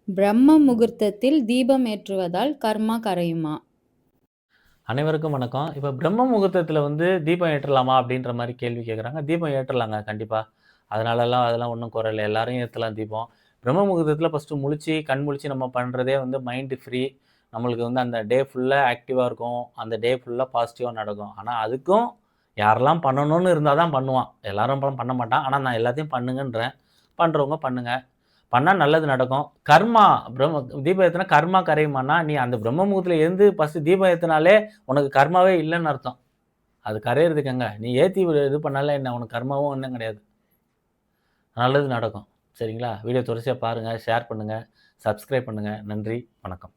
பிரம்ம முகூர்த்தத்தில் தீபம் ஏற்றுவதால் கர்மா கரையுமா? அனைவருக்கும் வணக்கம். இப்ப பிரம்ம முகூர்த்தத்தில வந்து தீபம் ஏற்றலாமா? அப்படின்ற மாரி கேள்வி கேட்குறாங்க. தீபம் ஏற்றலாங்க கண்டிப்பா. அதெல்லாம் ஒண்ணும் குறை இல்ல. எல்லாரும் ஏத்தலாம் தீபம். பிரம்ம முகூர்த்தத்தில ஃபர்ஸ்ட்டு முழிச்சு, கண் முழிச்சு நம்ம பண்றதே வந்து மைண்ட் ஃப்ரீ. நம்மளுக்கு வந்து அந்த டே ஃபுல்லா ஆக்டிவா இருக்கும். அந்த டே ஃபுல்லா பாசிட்டிவா நடக்கும். ஆனா அதுக்கும் யாரெல்லாம் பண்ணணும்னு இருந்தா தான் பண்ணுவான். எல்லாரும் பண்ண மாட்டான். ஆனா நான் எல்லாத்தையும் பண்ணுங்கன்றேன். பண்றவங்க பண்ணுங்க. பண்ணா நல்லது நடக்கும். கர்மா தீபம் ஏத்துனா கர்மா கரையுமான்னா, நீ அந்த பிரம்ம முகூர்த்தத்துல எழுந்து ஃபர்ஸ்ட்டு தீபம் ஏத்துனாலே உனக்கு கர்மாவே இல்லன்னு அர்த்தம். அது கரையறதுக்கு எங்க? நீ ஏத்தி இது பண்ணாலே என்ன? உனக்கு கர்மாவும் ஒண்ணும் கிடையாது. நல்லது நடக்கும். சரிங்களா? வீடியோ தொடர்ச்சியா பாருங்க, ஷேர் பண்ணுங்க, சப்ஸ்கிரைப் பண்ணுங்க. நன்றி, வணக்கம்.